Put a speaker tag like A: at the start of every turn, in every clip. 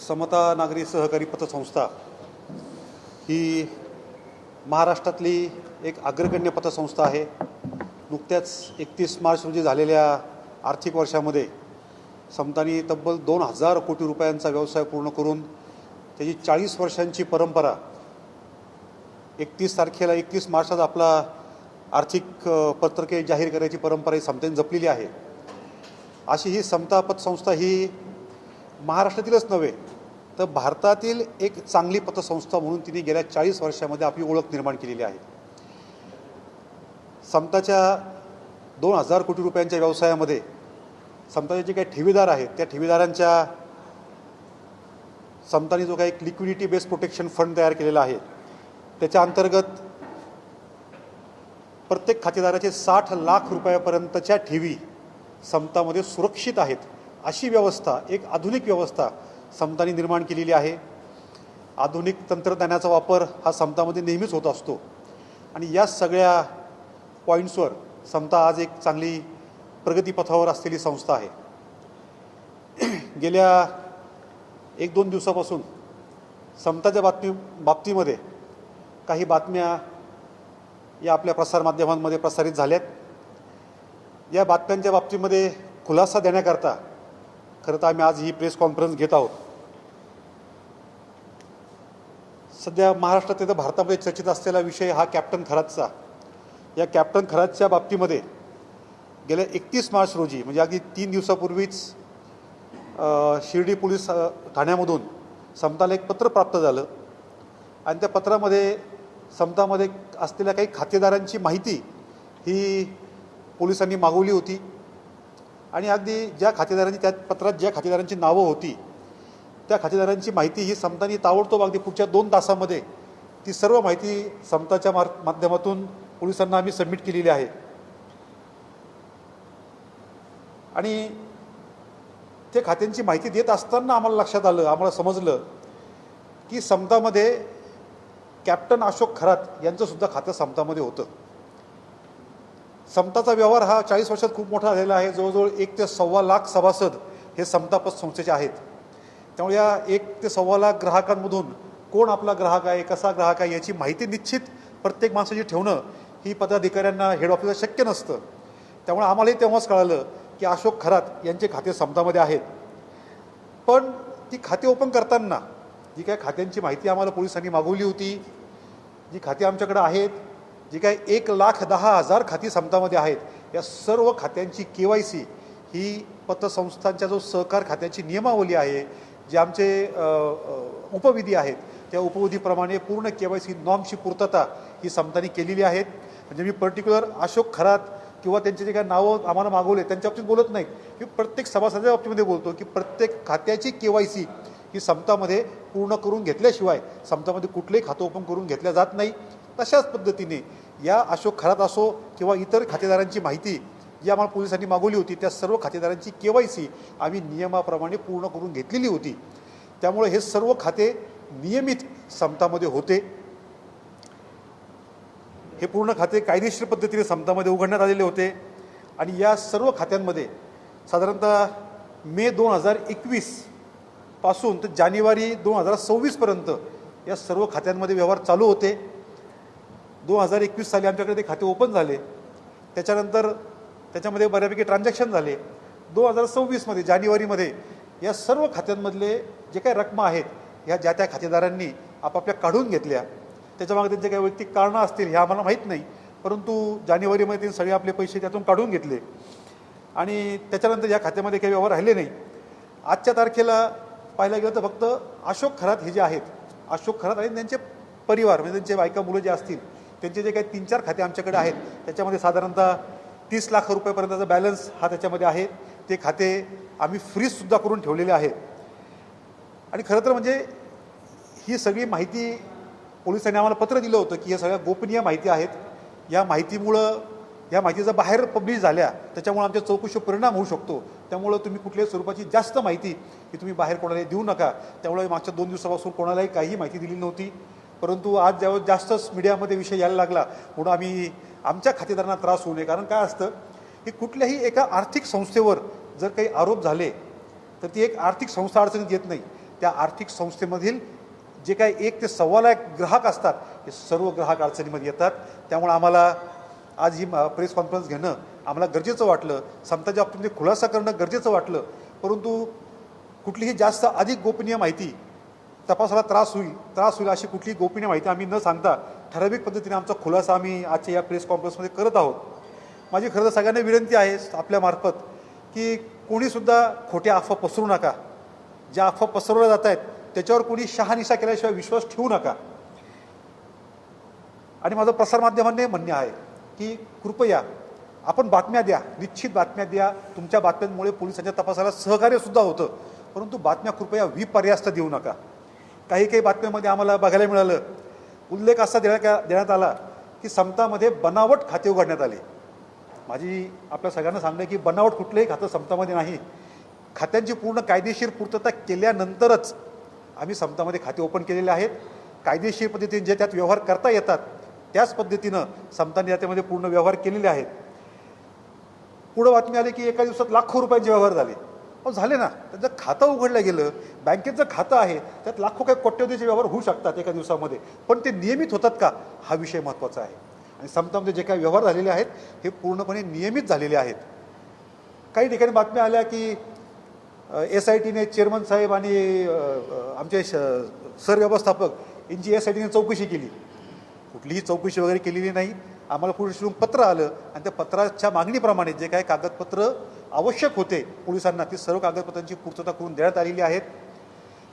A: समता नागरी सहकारी पतसंस्था ही महाराष्ट्रातली एक अग्रगण्य पतसंस्था आहे। नुकत्याच 31 मार्च रोजी झालेल्या आर्थिक वर्षामध्ये समतानी तब्बल 2000 कोटी रुपयांचा व्यवसाय पूर्ण करून त्याची 40 वर्षांची परंपरा 31 मार्चला आपला आर्थिक पत्रके जाहीर करायची परंपरा ही समतेने जपलेली आहे। अशी ही समता पतसंस्था ही महाराष्ट्रातीलच नव्हे तर भारतातील एक चांगली पतसंस्था म्हणून तिने गेल्या 40 वर्षांमध्ये आपली ओळख निर्माण केलेली आहे। समताच्या 2000 कोटी रुपयांच्या व्यवसायामध्ये समताचे जे काही ठेवीदार आहेत त्या ठेवीदारांच्या समताने जो काही एक लिक्विडिटी बेस प्रोटेक्शन फंड तयार केलेला आहे त्याच्या अंतर्गत प्रत्येक खातेदाराचे 60 लाख रुपयापर्यंतच्या ठेवी समतामध्ये सुरक्षित आहेत अशी व्यवस्था, एक आधुनिक व्यवस्था समताने निर्माण केलेली आहे। आधुनिक तंत्रज्ञानाचा वापर हा समतामध्ये नेहमीच होत असतो आणि या सगळ्या पॉईंट्सवर समता आज एक चांगली प्रगतीपथावर असलेली संस्था आहे। गेल्या 1-2 दिवसापासून समताच्या बाबतीमध्ये काही बातम्या या आपल्या प्रसारमाध्यमांमध्ये प्रसारित झाल्यात। या बातम्यांच्या बाबतीमध्ये खुलासा देण्याकरता खरं तर आम्ही आज ही प्रेस कॉन्फरन्स घेत आहोत। सध्या महाराष्ट्रात तर भारतामध्ये चर्चित असलेला विषय हा कॅप्टन खरातचा। या कॅप्टन खरातच्या बाबतीमध्ये गेल्या 31 मार्च रोजी म्हणजे अगदी 3 दिवसापूर्वीच शिर्डी पोलीस ठाण्यामधून समताला एक पत्र प्राप्त झालं आणि त्या पत्रामध्ये समतामध्ये असलेल्या काही खातेदारांची माहिती ही पोलिसांनी मागवली होती आणि अगदी ज्या खातेदारांची त्या पत्रात ज्या खातेदारांची नावं होती त्या खातेदारांची माहिती ही समताने ताबडतोब अगदी पुढच्या 2 तासामध्ये ती सर्व माहिती समताच्या माध्यमातून पोलिसांना आम्ही सबमिट केलेली आहे। आणि ते खात्यांची माहिती देत असताना आम्हाला लक्षात आलं, आम्हाला समजलं की समतामध्ये कॅप्टन अशोक खरात यांचं सुद्धा खातं समतामध्ये होतं। समताचा व्यवहार हा 40 वर्षात खूप मोठा झालेला आहे। जवळजवळ 1 ते सव्वा लाख सभासद हे समता पतसंस्थेचे आहेत। त्यामुळे या 1 ते सव्वा लाख ग्राहकांमधून कोण आपला ग्राहक आहे, कसा ग्राहक आहे याची माहिती निश्चित प्रत्येक माणसाची ठेवणं ही पदाधिकाऱ्यांना हेड ऑफिसला शक्य नसतं। त्यामुळे आम्हालाही तेव्हाच कळालं की अशोक खरात यांचे खाते समतामध्ये आहेत। पण ती खाते ओपन करताना जी काही खात्यांची माहिती आम्हाला पोलिसांनी मागवली होती, जी खाती आमच्याकडे आहेत, जी काही 1,10,000 खाती समतामध्ये आहेत, या सर्व खात्यांची KYC ही पतसंस्थांच्या जो सहकार खात्याची नियमावली आहे, जे आमचे उपविधी आहेत त्या उपविधीप्रमाणे पूर्ण KYC नॉर्मची पूर्तता ही समताने केलेली आहेत। म्हणजे मी पर्टिक्युलर अशोक खरात किंवा त्यांचे जे काही नावं आम्हाला मागवले त्यांच्या बाबतीत बोलत नाहीत, मी प्रत्येक सभासदाच्या बाबतीमध्ये बोलतो की प्रत्येक खात्याची KYC ही समतामध्ये पूर्ण करून घेतल्याशिवाय समतामध्ये कुठलंही खातं ओपन करून घेतलं जात नाही। तशाच पद्धतीने या अशोक खरात असो किंवा इतर खातेदारांची माहिती जी आम्हाला पोलिसांनी मागवली होती त्या सर्व खातेदारांची KYC आम्ही नियमाप्रमाणे पूर्ण करून घेतलेली होती। त्यामुळे हे सर्व खाते नियमित समतामध्ये होते। हे पूर्ण खाते कायदेशीर पद्धतीने समतामध्ये उघडण्यात आलेले होते आणि या सर्व खात्यांमध्ये साधारणतः मे 2021 पासून तर जानेवारी 2026 पर्यंत या सर्व खात्यांमध्ये व्यवहार चालू होते। 2021 साली आमच्याकडे ते खाते ओपन झाले, त्याच्यानंतर त्याच्यामध्ये बऱ्यापैकी ट्रान्झॅक्शन झाले। 2026 मध्ये जानेवारीमध्ये या सर्व खात्यांमधले जे काही रकमा आहेत ह्या ज्या त्या खातेदारांनी आपापल्या काढून घेतल्या। त्याच्यामागे त्यांचे काही वैयक्तिक कारणं असतील हे आम्हाला माहीत नाही, परंतु जानेवारीमध्ये त्यांनी सगळे आपले पैसे त्यातून काढून घेतले आणि त्याच्यानंतर या खात्यामध्ये काही व्यवहार राहिले नाही। आजच्या तारखेला पाहायला गेलं तर फक्त अशोक खरात हे जे आहेत, अशोक खरात आणि त्यांचे परिवार म्हणजे त्यांचे बायका मुलं जे असतील त्यांचे जे काही 3-4 खाते आमच्याकडे आहेत त्याच्यामध्ये साधारणतः 30 लाख रुपयापर्यंतचा बॅलन्स हा त्याच्यामध्ये आहे। ते खाते आम्ही फ्रीजसुद्धा करून ठेवलेले आहेत। आणि खरं तर म्हणजे ही सगळी माहिती पोलिसांनी आम्हाला पत्र दिलं होतं की या सगळ्या गोपनीय माहिती आहेत, या माहितीमुळं या माहिती जर बाहेर पब्लिश झाल्या त्याच्यामुळे आमच्या चौकशीवर परिणाम होऊ शकतो। त्यामुळं तुम्ही कुठल्याही स्वरूपाची जास्त माहिती ही तुम्ही बाहेर कोणालाही देऊ नका। त्यामुळे मागच्या 2 दिवसापासून कोणालाही काही माहिती दिली नव्हती, परंतु आज ज्यावेळेस जास्तच मीडियामध्ये विषय यायला लागला म्हणून आम्ही आमच्या खातेदारांना त्रास होऊ नये, कारण काय असतं की कुठल्याही एका आर्थिक संस्थेवर जर काही आरोप झाले तर ती एक आर्थिक संस्था अडचणीत येत नाही, त्या आर्थिक संस्थेमधील जे काही 1 ते 1.25 लाख ग्राहक असतात हे सर्व ग्राहक अडचणीमध्ये येतात. त्यामुळे आम्हाला आज ही प्रेस कॉन्फरन्स घेणं आम्हाला गरजेचं वाटलं, समताच्या बाबतीमध्ये खुलासा करणं गरजेचं वाटलं. परंतु कुठलीही जास्त अधिक गोपनीय माहिती तपासाला त्रास होईल अशी कुठलीही गोपनीय माहिती आम्ही न सांगता ठराविक पद्धतीने आमचा खुलासा आम्ही आजच्या या प्रेस कॉन्फरन्समध्ये करत आहोत. माझी खरं तर सगळ्यांना विनंती आहे आपल्यामार्फत की कोणीसुद्धा खोट्या अफवा पसरू नका. ज्या अफवा पसरवल्या जात आहेत त्याच्यावर कोणी शहानिशा केल्याशिवाय विश्वास ठेवू नका. आणि माझं प्रसारमाध्यमांनी म्हणणे आहे की कृपया आपण बातम्या द्या, निश्चित बातम्या द्या. तुमच्या बातम्यांमुळे पोलिसांच्या तपासाला सहकार्यसुद्धा होतं, परंतु बातम्या कृपया विपर्यास्त देऊ नका. काही बातम्यांमध्ये आम्हाला बघायला मिळालं, उल्लेख असा देण्यात आला की समतामध्ये बनावट खाते उघडण्यात आले. माझी आपल्या सगळ्यांना सांगणं की बनावट कुठलंही खातं समतामध्ये नाही. खात्यांची पूर्ण कायदेशीर पूर्तता केल्यानंतरच आम्ही समतामध्ये खाते ओपन केलेले आहेत. कायदेशीर पद्धतीने जे त्यात व्यवहार करता येतात त्याच पद्धतीनं समताने त्यामध्ये पूर्ण व्यवहार केलेले आहेत. पुढं बातमी आली की एका दिवसात लाखो रुपयांचे व्यवहार झाले. झाले ना, त्यांचं खातं उघडलं गेलं, बँकेचं खातं आहे, त्यात लाखो काही कोट्यवधीचे व्यवहार होऊ शकतात एका दिवसामध्ये, पण ते नियमित होतात का हा विषय महत्त्वाचा आहे. आणि समतामध्ये जे काही व्यवहार झालेले आहेत हे पूर्णपणे नियमित झालेले आहेत. काही ठिकाणी बातम्या आल्या की SITने चेअरमन साहेब आणि आमचे सरव्यवस्थापक यांची SITने चौकशी केली. कुठलीही चौकशी वगैरे केलेली नाही. आम्हाला पोलिसांकडून पत्र आलं आणि त्या पत्राच्या मागणीप्रमाणे जे काही कागदपत्र आवश्यक होते पोलिसांना ती सर्व कागदपत्रांची पूर्तता करून देण्यात आलेली आहेत.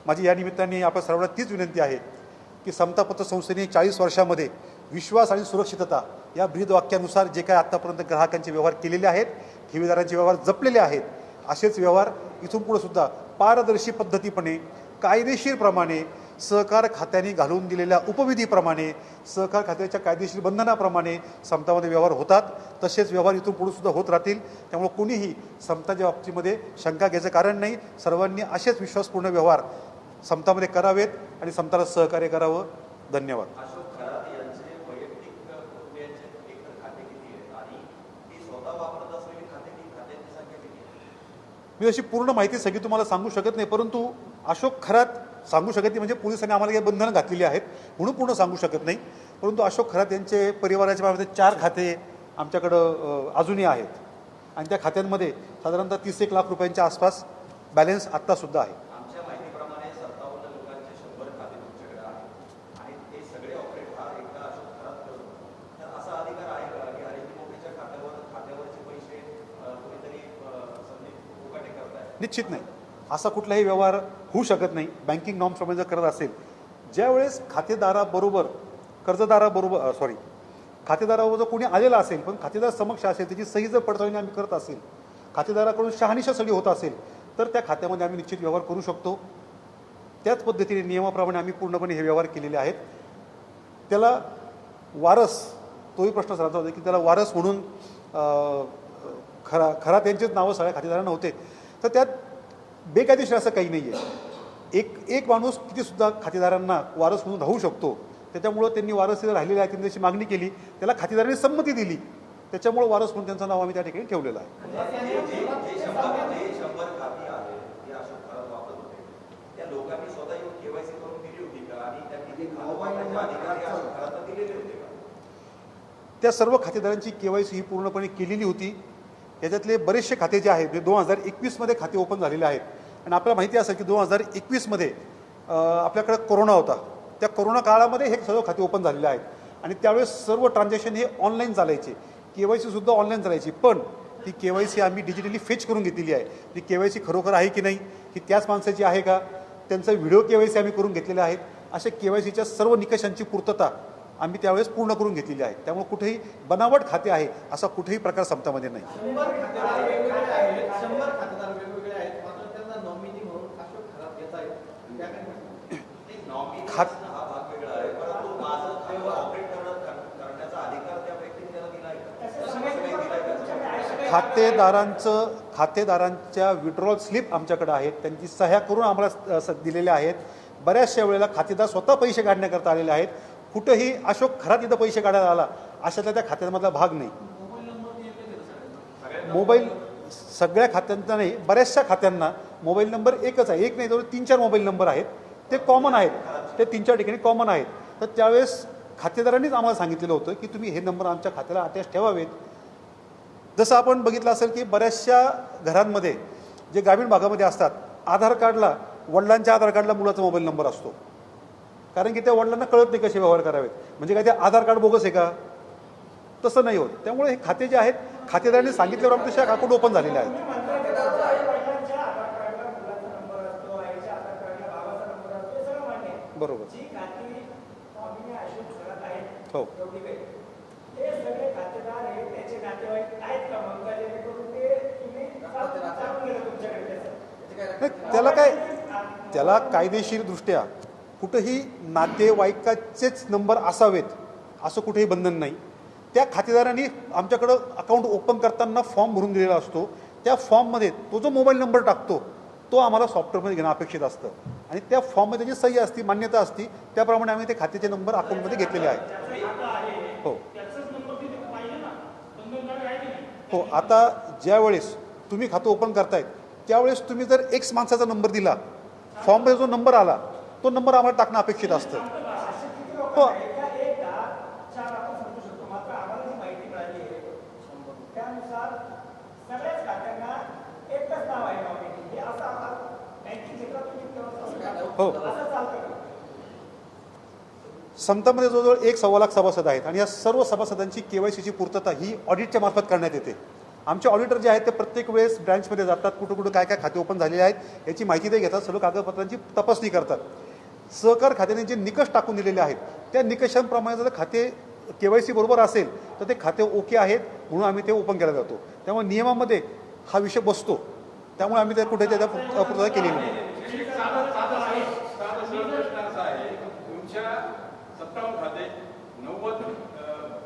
A: माझी या निमित्ताने आपल्या सर्वांना तीच विनंती आहे की समता पतसंस्थेने 40 वर्षामध्ये विश्वास आणि सुरक्षितता या ब्रीदवाक्यानुसार जे काही आत्तापर्यंत ग्राहकांचे व्यवहार केलेले आहेत, ठेवीदारांचे व्यवहार जपलेले आहेत, असेच व्यवहार इथून पुढे सुद्धा पारदर्शी पद्धतीपणे कायदेशीरप्रमाणे सहकार खात्याने घालून दिलेल्या उपविधीप्रमाणे सहकार खात्याच्या कायदेशीर बंधनाप्रमाणे समतामध्ये व्यवहार होतात. तसेच व्यवहार इथून पुढे सुद्धा होत राहतील. त्यामुळे कोणीही समताच्या बाबतीमध्ये शंका घ्यायचं कारण नाही. सर्वांनी असेच विश्वासपूर्ण व्यवहार समतामध्ये करावेत आणि समताला सहकार्य करावं. धन्यवाद. मी अशी पूर्ण माहिती सगळी तुम्हाला सांगू शकत नाही, परंतु अशोक खरात सांगू शकत नाही. म्हणजे पोलिसांनी आम्हाला काही बंधनं घातलेली आहेत म्हणून पूर्ण सांगू शकत नाही. परंतु अशोक खरात यांचे परिवाराच्या बाबतीत 4 खाते आमच्याकडं अजूनही आहेत आणि त्या खात्यांमध्ये साधारणतः 31 लाख रुपयांच्या आसपास बॅलन्स आत्तासुद्धा आहे.
B: आमच्या माहितीप्रमाणे 57 लोकांचे 100 खाते तुमच्याकडे आहेत आणि ते सगळे ऑपरेट हा एकदा अशोक खरात करतो. तर असा अधिकार आहे का की हरिमोठीच्या खात्यावरचे पैसे कुणीतरी फुकाटे करताय?
A: निश्चित नाही. असा कुठलाही व्यवहार होऊ शकत नाही. बँकिंग नॉर्म्सप्रमाणे जर करत असेल, ज्यावेळेस खातेदाराबरोबर खातेदाराबरोबर कोणी आलेला असेल पण खातेदार समक्ष असेल, त्याची सही जर पडताळणी आम्ही करत असेल, खातेदाराकडून शहानिशा सही होत असेल तर त्या खात्यामध्ये आम्ही निश्चित व्यवहार करू शकतो. त्याच पद्धतीने नियमाप्रमाणे आम्ही पूर्णपणे हे व्यवहार केलेले आहेत. त्याला वारस, तोही प्रश्न सांगता होता की त्याला वारस म्हणून खरा त्यांचेच नावं सगळ्या खातेदारांना होते. तर त्यात बेकायदेशीर असं काही नाही आहे. एक माणूस कितीसुद्धा खातेदारांना वारस म्हणून राहू शकतो. त्याच्यामुळं त्यांनी वारस राहिलेले आहे, त्यांनी त्याची मागणी केली, त्याला खातेदारांनी संमती दिली, त्याच्यामुळं वारस म्हणून त्यांचं नाव आम्ही त्या ठिकाणी ठेवलेलं आहे. त्या सर्व खातेदारांची KYC ही पूर्णपणे केलेली होती. याच्यातले बरेचसे खाते जे आहेत 2021 खाते ओपन झालेले आहेत. आणि आपल्याला माहिती असेल की 2021 आपल्याकडे कोरोना होता. त्या कोरोना काळामध्ये हे सर्व खाते ओपन झालेले आहेत आणि त्यावेळेस सर्व ट्रान्झॅक्शन हे ऑनलाईन चालायचे, KYC सुद्धा ऑनलाईन चालायची. पण ती KYC आम्ही डिजिटली फेच करून घेतलेली आहे. ती KYC खरोखर आहे की नाही, की त्याच माणसाची आहे का, त्यांचा व्हिडिओ KYC आम्ही करून घेतलेले आहेत. अशा KYCच्या सर्व निकषांची पूर्तता आम्ही त्यावेळेस पूर्ण करून घेतलेली आहे. त्यामुळे कुठेही बनावट खाते आहे असा कुठेही प्रकार समतामध्ये नाही. खातेदारांच्या विड्रॉल स्लिप आमच्याकडे आहेत, त्यांची सह्या करून आम्हाला दिलेल्या आहेत. बऱ्याचशा वेळेला खातेदार स्वतः पैसे काढण्याकरता आलेले आहेत. कुठंही अशोक खरात इथं पैसे काढायला आला अशातला त्या खात्यामधला भाग नाही. मोबाईल सगळ्या खात्यांचा नाही, बऱ्याचशा खात्यांना मोबाईल नंबर एकच आहे, एक नाही तर 3-4 मोबाईल नंबर आहेत, ते कॉमन आहेत, ते 3-4 ठिकाणी कॉमन आहेत. तर त्यावेळेस खातेदारांनीच आम्हाला सांगितलेलं होतं की तुम्ही हे नंबर आमच्या खात्याला अटॅच ठेवावेत. जसं आपण बघितलं असेल की बऱ्याचशा घरांमध्ये जे ग्रामीण भागामध्ये असतात, आधार कार्डला, वडिलांच्या आधार कार्डला मुलाचा मोबाईल नंबर असतो, कारण की त्या वडिलांना कळत नाही कसे व्यवहार करावेत. म्हणजे काय ते आधार कार्ड बोगस आहे का? तसं नाही होत. त्यामुळे हे खाते जे आहेत, खातेदारांनी सांगितल्यावर आमच्या अकाउंट ओपन झालेले आहेत. बरोबर. हो. त्याला कायदेशीरदृष्ट्या कुठंही नातेवाईकाचेच नंबर असावेत असं कुठेही बंधन नाही. त्या खातेदारांनी आमच्याकडं अकाउंट ओपन करताना फॉर्म भरून दिलेला असतो. त्या फॉर्ममध्ये तो जो मोबाईल नंबर टाकतो तो आम्हाला सॉफ्टवेअरमध्ये घेणं अपेक्षित असतं आणि त्या फॉर्ममध्ये जी सही असती, मान्यता असती, त्याप्रमाणे आम्ही ते खात्याचे नंबर अकाउंटमध्ये घेतलेले आहेत. हो हो. आता ज्यावेळेस तुम्ही खातं ओपन करतायत त्यावेळेस तुम्ही जर एक्स माणसाचा नंबर दिला, फॉर्ममध्ये जो नंबर आला तो नंबर आम्हाला टाकणं अपेक्षित असतं. हो. हो. समतामध्ये जवळजवळ 1.25 लाख सभासद आहेत आणि या सर्व सभासदांची KYCची पूर्तता ही ऑडिटच्या मार्फत करण्यात येते. आमचे ऑडिटर जे आहेत ते प्रत्येक वेळेस ब्रँचमध्ये जातात, कुठं कुठं काय काय खाते ओपन झालेले आहेत याची माहिती ते घेतात, सर्व कागदपत्रांची तपासणी करतात. सहकार खात्याने जे निकष टाकून दिलेले आहेत त्या निकषांप्रमाणे जर खाते KYC बरोबर असेल तर ते खाते ओके आहेत म्हणून आम्ही ते ओपन केलं जातो. त्यामुळे नियमामध्ये हा विषय बसतो, त्यामुळे आम्ही त्या कुठे त्याच्या पूर्तता केलेली नाही.
C: तुमच्या 57 खाते, 90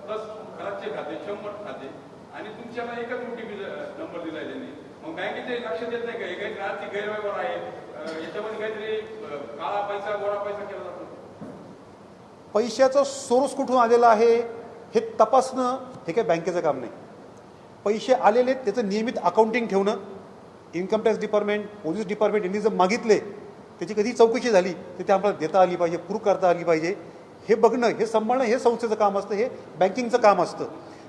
C: प्लस घराचे खाते, 100 खाते आणि तुमच्याला एकच OTP नंबर दिलाय त्यांनी. मग बँकेचे लक्ष देत नाही का हे काहीतरी आर्थिक गैरव्यवहार आहे, याच्यामध्ये काहीतरी काळा पैसा गोळा पैसा केला जातो?
A: पैशाचा सोर्स कुठून आलेला आहे हे तपासणं हे काही बँकेचं काम नाही. पैसे आलेले त्याचं नियमित अकाउंटिंग ठेवणं, income tax department, police department यांनी जर मागितले, त्याची कधी चौकशी झाली तर ते आम्हाला देता आली पाहिजे, प्रूव्ह करता आली पाहिजे. हे बघणं, हे सांभाळणं हे संस्थेचं काम असतं, हे बँकिंगचं काम असतं.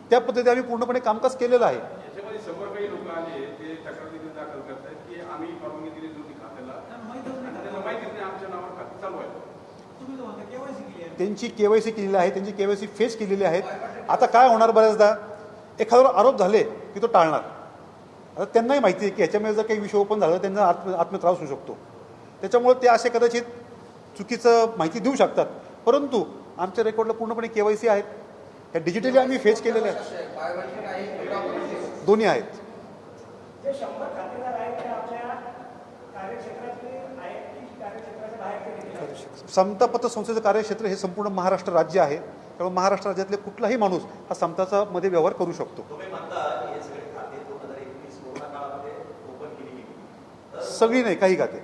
A: त्या पद्धतीने आम्ही पूर्णपणे कामकाज केलेलं आहे.
C: याच्यामध्ये 100 काही लोक आले ते तक्रार दाखल करतात की आम्ही परवानगी दिली होती खात्याला, त्यांना माहिती नाही आमच्या नावावर खाते चालू आहे.
A: त्यांची KYC केलेली आहे, त्यांची KYC फेस केलेली आहेत. आता काय होणार, बऱ्याचदा एखाद्यावर आरोप झाले की तो टाळणार. आता त्यांनाही माहिती आहे की ह्याच्यामध्ये जर काही विषय ओपन झाला तर त्यांना आत्मत्रास होऊ शकतो. त्याच्यामुळे ते असे कदाचित चुकीचं माहिती देऊ शकतात. परंतु आमच्या रेकॉर्डला पूर्णपणे KYC आहेत, ह्या डिजिटली आम्ही फेस केलेले आहेत, दोन्ही आहेत. समता पतसंस्थेचं कार्यक्षेत्र हे संपूर्ण महाराष्ट्र राज्य आहे. त्यामुळे महाराष्ट्र राज्यातले कुठलाही माणूस हा समताचा मध्ये व्यवहार करू शकतो.
B: तुम्ही म्हणता की हे सगळे खाते 2021 कोरोना काळामध्ये ओपन केली गेली, तर
A: सगळी नाही, काही खाते.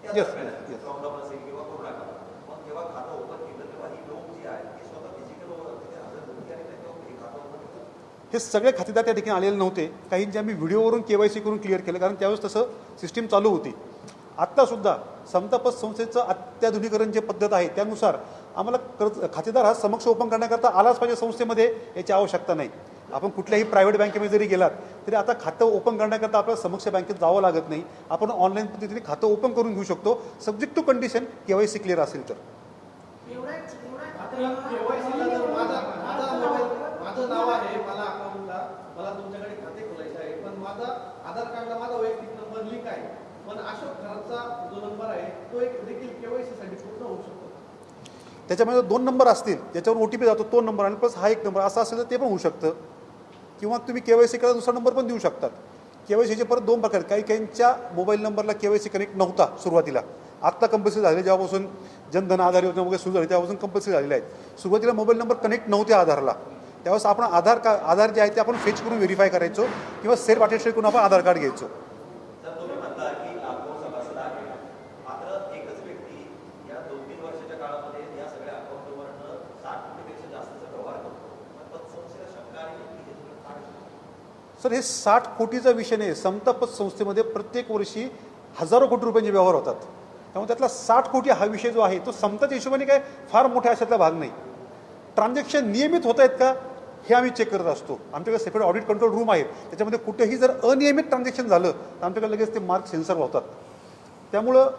B: त्या
A: येस
B: दरम्यान
A: येस.
B: लॉकडाऊन असेल किंवा कोरोना काळात मग तेव्हा खातं ओपन केलं तेव्हा ही लोक जी आहेत ती स्वतः फिजिकल तिथे हजर नव्हती आणि तेव्हा हे खातं ओपन केलं.
A: हे सगळे खातेदार त्या ठिकाणी आलेले नव्हते. काहींचे आम्ही व्हिडिओवरून KYC करून क्लिअर केलं, कारण त्यावेळेस तसं सिस्टीम चालू होती. आत्तासुद्धा समता पतसंस्थेचं अत्याधुनिकरण जे पद्धत आहे त्यानुसार आम्हाला खातेदार हा समक्ष ओपन करण्याकरता आलाच पाहिजे संस्थेमध्ये, याची आवश्यकता नाही. आपण कुठल्याही प्रायव्हेट बँकेमध्ये जरी गेलात तरी आता खातं ओपन करण्याकरता आपल्याला समक्ष बँकेत जावं लागत नाही. आपण ऑनलाईन पद्धतीने खातं ओपन करून घेऊ शकतो, subject to condition KYC clear असेल तर.
D: माझं नाव आहे, मला अकाउंटला, मला तुमच्याकडे खाते खोलायचं आहे, पण माझा आधार कार्डला माझा वैयक्तिक नंबर लिंक आहे, पण अशोक खराचा जो नंबर आहे तो एक देखील KYC साठी पूर्ण होऊ शकतो.
A: त्याच्यामध्ये 2 नंबर असतील, ज्याच्यावर OTP जातो तो नंबर आणि प्लस हा एक नंबर असा असेल तर ते पण होऊ शकतं. किंवा तुम्ही KYC करा दुसरा नंबर पण देऊ शकतात. KYCचे परत 2 प्रकार. काही काहींच्या मोबाईल नंबरला KYC कनेक्ट नव्हता सुरुवातीला, आत्ता कंपल्सरी झाले, जेव्हापासून जनधन आधार योजना वगैरे सुरू झाली तेव्हापासून कंपल्सरी झालेले आहेत. सुरुवातीला मोबाईल नंबर कनेक्ट नव्हते आधारला, त्यावेळेस आपण आधार जे आहे ते आपण फेच करून व्हेरीफाय करायचो किंवा सेल्फ अटेस्टेड करून आपण आधार कार्ड घ्यायचो.
B: तर तुम्ही म्हणता की लाखो सभासद आहे, मात्र एकच व्यक्ती या 2-3 वर्षाच्या काळामध्ये या सगळ्या अकाउंटवरनं 60 कोटीपेक्षा जास्तचा व्यवहार करतो. पण पतसंस्थेला शंका आली की हे सगळं काय?
A: सर, हे 60 कोटीचा विषय नाही. समता पतसंस्थेमध्ये प्रत्येक वर्षी हजारो कोटी रुपयांचे व्यवहार होतात. त्यामुळे त्यातला 60 कोटी हा विषय जो आहे तो समताच्या हिशोबाने काय फार मोठ्या अशातला भाग नाही. ट्रान्झॅक्शन नियमित होत आहेत का हे आम्ही चेक करत असतो. आमच्याकडे सेपरेट ऑडिट कंट्रोल रूम आहेत, त्याच्यामध्ये कुठेही जर अनियमित ट्रान्झॅक्शन झालं तर आमच्याकडे लगेच ते मार्क सेन्सर होतात. त्यामुळं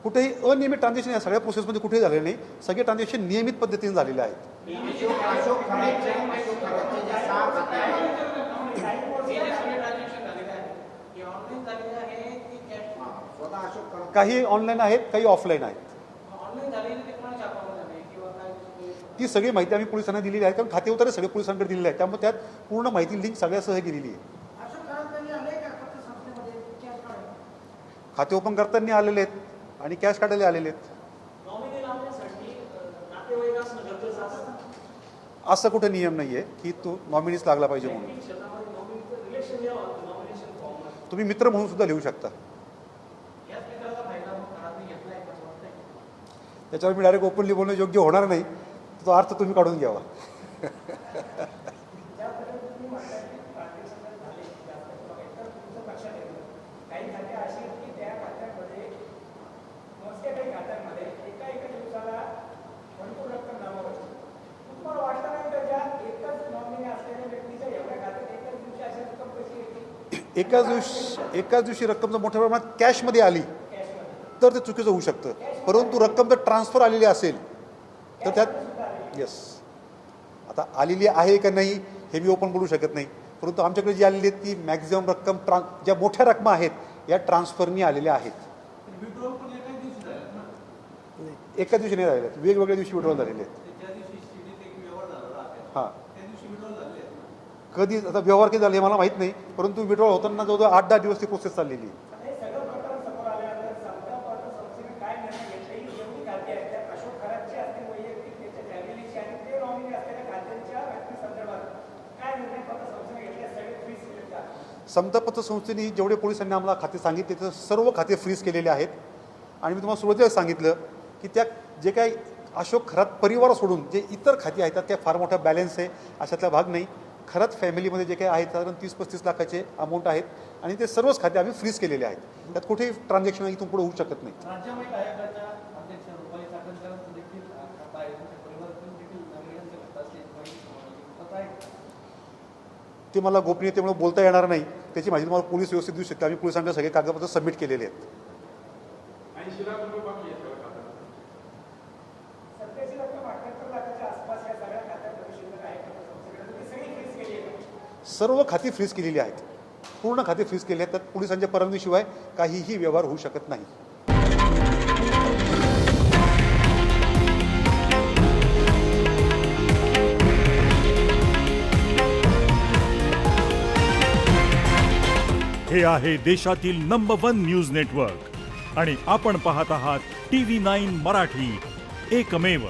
A: कुठेही अनियमित ट्रान्झॅक्शन या सगळ्या प्रोसेसमध्ये कुठेही झालेलं नाही. सगळे ट्रान्झॅक्शन नियमित पद्धतीने झालेले आहेत. काही ऑनलाईन आहेत, काही ऑफलाईन आहेत. ती सगळी माहिती आम्ही पोलिसांना दिलेली आहे, कारण खाते उतारे सगळे पोलिसांकडे दिलेले आहेत. त्यामुळे त्यात पूर्ण माहिती लिंक सगळ्यासह गेलेली आहे. खाते ओपन करताना आलेले आहेत आणि कॅश काढायला आलेले आहेत. असं कुठे नियम नाही आहे की तो नॉमिनीच लागला पाहिजे म्हणून. तुम्ही मित्र म्हणून सुद्धा लिहू शकता. त्याच्यावर मी डायरेक्ट ओपनली बोलणं योग्य होणार नाही, तो अर्थ तुम्ही काढून घ्यावा. एकाच दिवशी रक्कम जर मोठ्या प्रमाणात कॅशमध्ये आली तर ते चुकीचं होऊ शकतं. परंतु रक्कम जर ट्रान्सफर आलेली असेल तर त्यात येस, आता आलेली आहे का नाही हे मी ओपन बोलू शकत नाही. परंतु आमच्याकडे जी आलेली आहे ती मॅक्झिमम रक्कम ज्या मोठ्या रकमा आहेत या ट्रान्सफरनी आलेल्या आहेत. एका दिवशी नाही झालेल्या आहेत, वेगवेगळ्या दिवशी विड्रॉल झालेले आहेत. हां, कधी आता व्यवहार किती झाले हे मला माहीत नाही, परंतु विड्रॉल होताना जवळजवळ 8-10 दिवस ती प्रोसेस चाललेली आहे. समता पतसंस्थेने जेवढे पोलिसांनी आम्हाला खाते सांगितले ते सर्व खाते फ्रीज केलेले आहेत. आणि मी तुम्हाला सुरुवातीला सांगितलं की त्या जे काही अशोक खरात परिवार सोडून जे इतर खाती आहेत त्यात काय फार मोठा बॅलन्स आहे अशातला भाग नाही. खरात फॅमिलीमध्ये जे काही आहेत साधारण 30-35 लाखाचे अमाऊंट आहेत आणि ते सर्वच खाते आम्ही फ्रीज केलेले आहेत. त्यात कुठेही ट्रान्झॅक्शन इथून पुढे होऊ शकत नाही. ते मला गोपनीयतेमुळे बोलता येणार नाही, त्याची माहिती तुम्हाला पोलीस व्यवस्थित देऊ शकते. आम्ही पोलिसांकडे सगळे कागदपत्र सबमिट केलेले आहेत. सर्व खाती फ्रीज केलेली आहेत, पूर्ण खाती फ्रीज केली आहेत. त्यात पोलिसांच्या परवानगीशिवाय काहीही व्यवहार होऊ शकत नाही.
E: हे आहे देशातील नंबर 1 न्यूज नेटवर्क आणि आपण पाहत आहात TV9 मराठी, एकमेव.